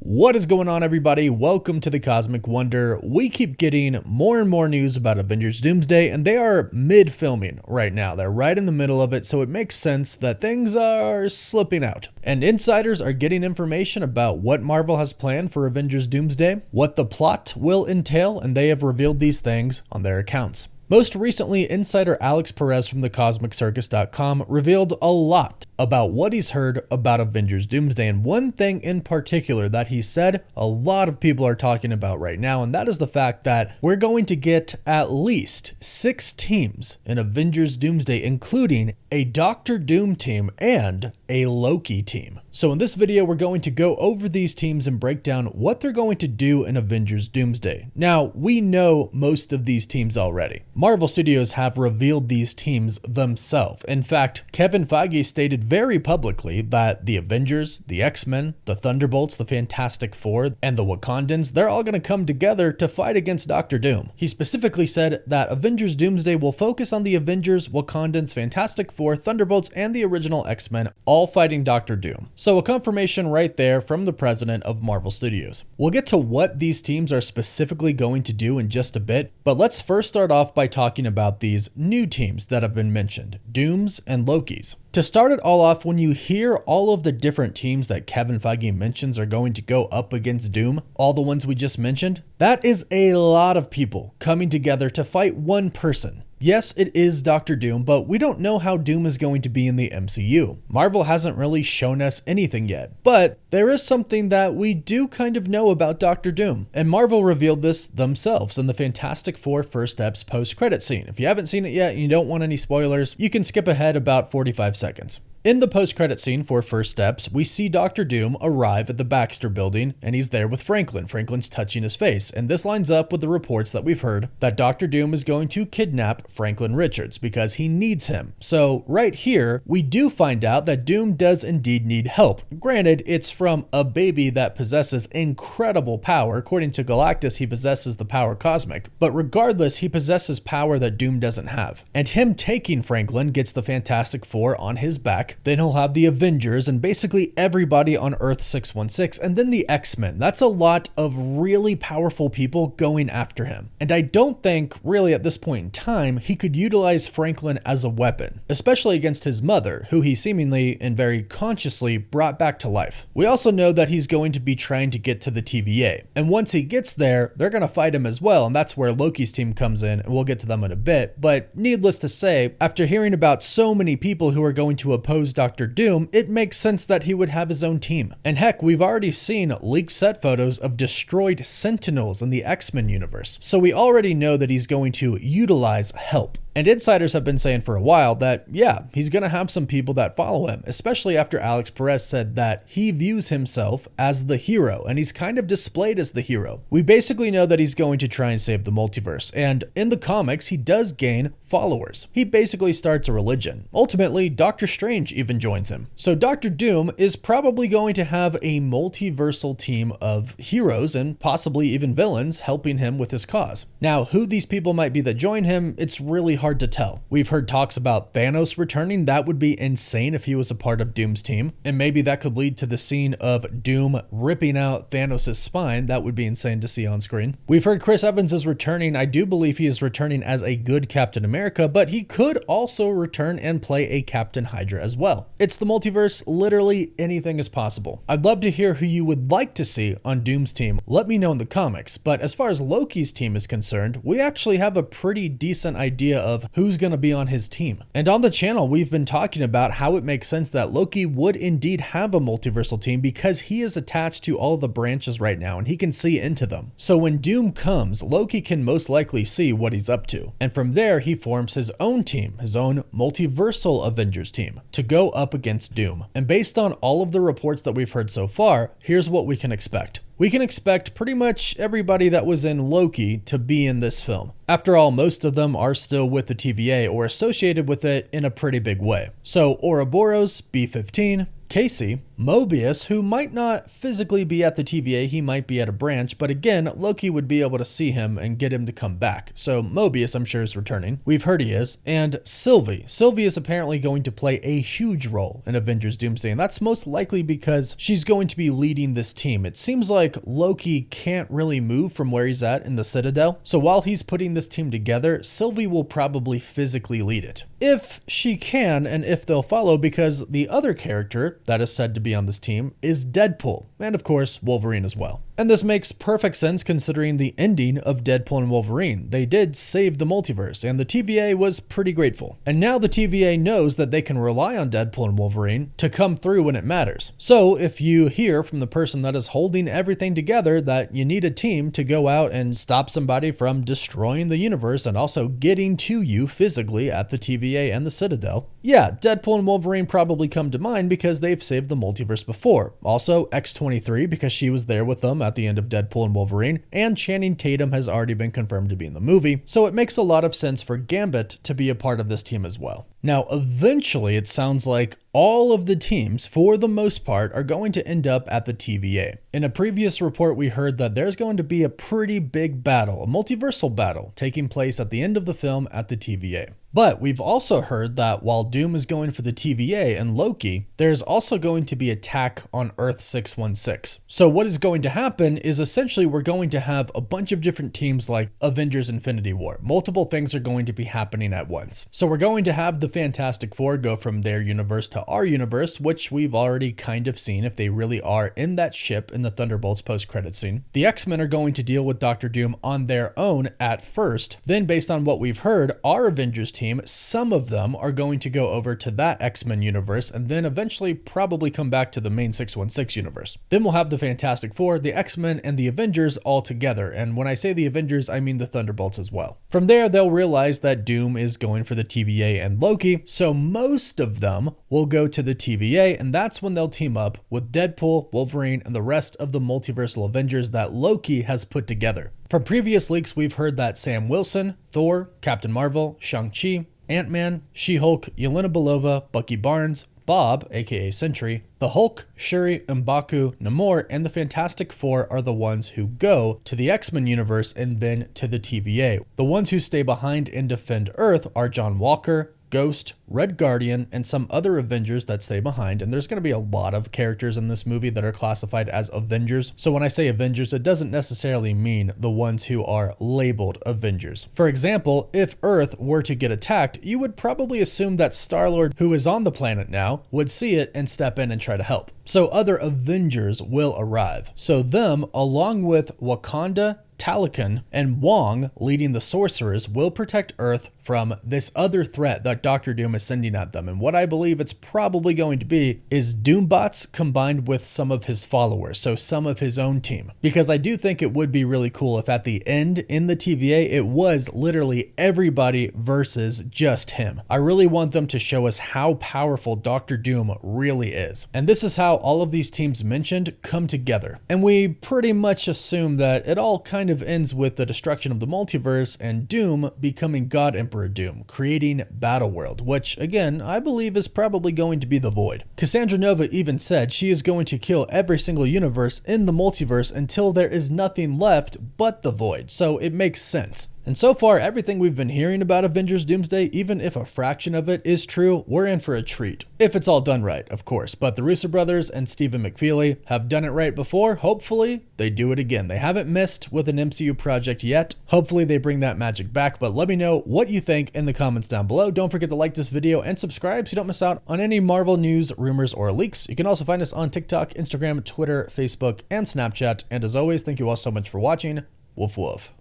What is going on, everybody? Welcome to the Cosmic Wonder. We keep getting more and more news about Avengers Doomsday, and they are mid-filming right now. They're right in the middle of it, so it makes sense that things are slipping out. And insiders are getting information about what Marvel has planned for Avengers Doomsday, what the plot will entail, and they have revealed these things on their accounts. Most recently, insider Alex Perez from thecosmiccircus.com revealed a lot about what he's heard about Avengers Doomsday, and one thing in particular that he said a lot of people are talking about right now, and that is the fact that we're going to get at least 6 teams in Avengers Doomsday, including a Doctor Doom team and a Loki team. So in this video, we're going to go over these teams and break down what they're going to do in Avengers Doomsday. Now, we know most of these teams already. Marvel Studios have revealed these teams themselves. In fact, Kevin Feige stated very publicly that the Avengers, the X-Men, the Thunderbolts, the Fantastic Four, and the Wakandans, they're all going to come together to fight against Doctor Doom. He specifically said that Avengers Doomsday will focus on the Avengers, Wakandans, Fantastic Four, Thunderbolts, and the original X-Men, all fighting Doctor Doom. So a confirmation right there from the president of Marvel Studios. We'll get to what these teams are specifically going to do in just a bit, but let's first start off by talking about these new teams that have been mentioned, Dooms and Lokis. To start it all off, when you hear all of the different teams that Kevin Feige mentions are going to go up against Doom, all the ones we just mentioned, that is a lot of people coming together to fight one person. Yes, it is Doctor Doom, but we don't know how Doom is going to be in the MCU. Marvel hasn't really shown us anything yet, but there is something that we do kind of know about Doctor Doom, and Marvel revealed this themselves in the Fantastic Four First Steps post-credit scene. If you haven't seen it yet and you don't want any spoilers, you can skip ahead about 45 seconds. In the post-credit scene for First Steps, we see Doctor Doom arrive at the Baxter building, and he's there with Franklin. Franklin's touching his face, and this lines up with the reports that we've heard that Doctor Doom is going to kidnap Franklin Richards because he needs him. So right here, we do find out that Doom does indeed need help. Granted, it's from a baby that possesses incredible power. According to Galactus, he possesses the power cosmic, but regardless, he possesses power that Doom doesn't have. And him taking Franklin gets the Fantastic Four on his back. Then he'll have the Avengers and basically everybody on Earth 616, and then the X-Men. That's a lot of really powerful people going after him. And I don't think, really at this point in time, he could utilize Franklin as a weapon, especially against his mother, who he seemingly and very consciously brought back to life. We also know that he's going to be trying to get to the TVA. And once he gets there, they're going to fight him as well, and that's where Loki's team comes in, and we'll get to them in a bit. But needless to say, after hearing about so many people who are going to oppose Doctor Doom, it makes sense that he would have his own team. And heck, we've already seen leaked set photos of destroyed Sentinels in the X-Men universe, so we already know that he's going to utilize help. And insiders have been saying for a while that, yeah, he's going to have some people that follow him, especially after Alex Perez said that he views himself as the hero, and he's kind of displayed as the hero. We basically know that he's going to try and save the multiverse, and in the comics, he does gain followers. He basically starts a religion. Ultimately, Doctor Strange even joins him. So Doctor Doom is probably going to have a multiversal team of heroes and possibly even villains helping him with his cause. Now, who these people might be that join him, it's really hard to tell. We've heard talks about Thanos returning. That would be insane if he was a part of Doom's team, and maybe that could lead to the scene of Doom ripping out Thanos' spine. That would be insane to see on screen. We've heard Chris Evans is returning. I do believe he is returning as a good Captain America, but he could also return and play a Captain Hydra as well. It's the multiverse. Literally anything is possible. I'd love to hear who you would like to see on Doom's team. Let me know in the comics. But as far as Loki's team is concerned, we actually have a pretty decent idea of who's going to be on his team. And on the channel, we've been talking about how it makes sense that Loki would indeed have a multiversal team because he is attached to all the branches right now and he can see into them. So when Doom comes, Loki can most likely see what he's up to. And from there, he forms his own team, his own multiversal Avengers team, to go up against Doom. And based on all of the reports that we've heard so far, here's what we can expect. We can expect pretty much everybody that was in Loki to be in this film. After all, most of them are still with the TVA or associated with it in a pretty big way. So Ouroboros, B-15, Casey, Mobius, who might not physically be at the TVA, he might be at a branch, but again, Loki would be able to see him and get him to come back. So Mobius, I'm sure, is returning. We've heard he is. And Sylvie. Sylvie is apparently going to play a huge role in Avengers Doomsday, and that's most likely because she's going to be leading this team. It seems like Loki can't really move from where he's at in the Citadel, so while he's putting this team together, Sylvie will probably physically lead it. If she can, and if they'll follow, because the other character that is said to be on this team is Deadpool, and of course Wolverine as well. And this makes perfect sense considering the ending of Deadpool and Wolverine. They did save the multiverse, and the TVA was pretty grateful. And now the TVA knows that they can rely on Deadpool and Wolverine to come through when it matters. So if you hear from the person that is holding everything together that you need a team to go out and stop somebody from destroying the universe and also getting to you physically at the TVA and the Citadel, yeah, Deadpool and Wolverine probably come to mind because they've saved the multiverse before. Also X-23 because she was there with them at the end of Deadpool and Wolverine, and Channing Tatum has already been confirmed to be in the movie, so it makes a lot of sense for Gambit to be a part of this team as well. Now, eventually, it sounds like all of the teams, for the most part, are going to end up at the TVA. In a previous report, we heard that there's going to be a pretty big battle, a multiversal battle, taking place at the end of the film at the TVA. But we've also heard that while Doom is going for the TVA and Loki, there's also going to be attack on Earth 616. So what is going to happen is essentially we're going to have a bunch of different teams like Avengers Infinity War. Multiple things are going to be happening at once. So we're going to have the Fantastic Four go from their universe to our universe, which we've already kind of seen if they really are in that ship in the Thunderbolts post-credit scene. The X-Men are going to deal with Doctor Doom on their own at first. Then based on what we've heard, our Avengers team, some of them are going to go over to that X-Men universe and then eventually probably come back to the main 616 universe. Then we'll have the Fantastic Four, the X-Men, and the Avengers all together. And when I say the Avengers, I mean the Thunderbolts as well. From there, they'll realize that Doom is going for the TVA and Loki, so most of them will go to the TVA, and that's when they'll team up with Deadpool, Wolverine, and the rest of the multiversal Avengers that Loki has put together. From previous leaks, we've heard that Sam Wilson, Thor, Captain Marvel, Shang-Chi, Ant-Man, She-Hulk, Yelena Belova, Bucky Barnes, Bob, aka Sentry, the Hulk, Shuri, M'Baku, Namor, and the Fantastic Four are the ones who go to the X-Men universe and then to the TVA. The ones who stay behind and defend Earth are John Walker, Ghost, Red Guardian, and some other Avengers that stay behind, and there's going to be a lot of characters in this movie that are classified as Avengers. So when I say Avengers, it doesn't necessarily mean the ones who are labeled Avengers. For example, if Earth were to get attacked, you would probably assume that Star-Lord, who is on the planet now, would see it and step in and try to help. So other Avengers will arrive. So them, along with Wakanda, Talokan, and Wong leading the sorcerers, will protect Earth from this other threat that Doctor Doom is sending at them. And what I believe it's probably going to be is Doombots combined with some of his followers, so some of his own team. Because I do think it would be really cool if at the end in the TVA, it was literally everybody versus just him. I really want them to show us how powerful Doctor Doom really is. And this is how all of these teams mentioned come together. And we pretty much assume that it all kind of ends with the destruction of the multiverse and Doom becoming God Emperor Doom, creating Battleworld, which again, I believe is probably going to be the Void. Cassandra Nova even said she is going to kill every single universe in the multiverse until there is nothing left but the Void, so it makes sense. And so far, everything we've been hearing about Avengers Doomsday, even if a fraction of it is true, we're in for a treat. If it's all done right, of course. But the Russo brothers and Stephen McFeely have done it right before. Hopefully, they do it again. They haven't missed with an MCU project yet. Hopefully, they bring that magic back. But let me know what you think in the comments down below. Don't forget to like this video and subscribe so you don't miss out on any Marvel news, rumors, or leaks. You can also find us on TikTok, Instagram, Twitter, Facebook, and Snapchat. And as always, thank you all so much for watching. Woof woof.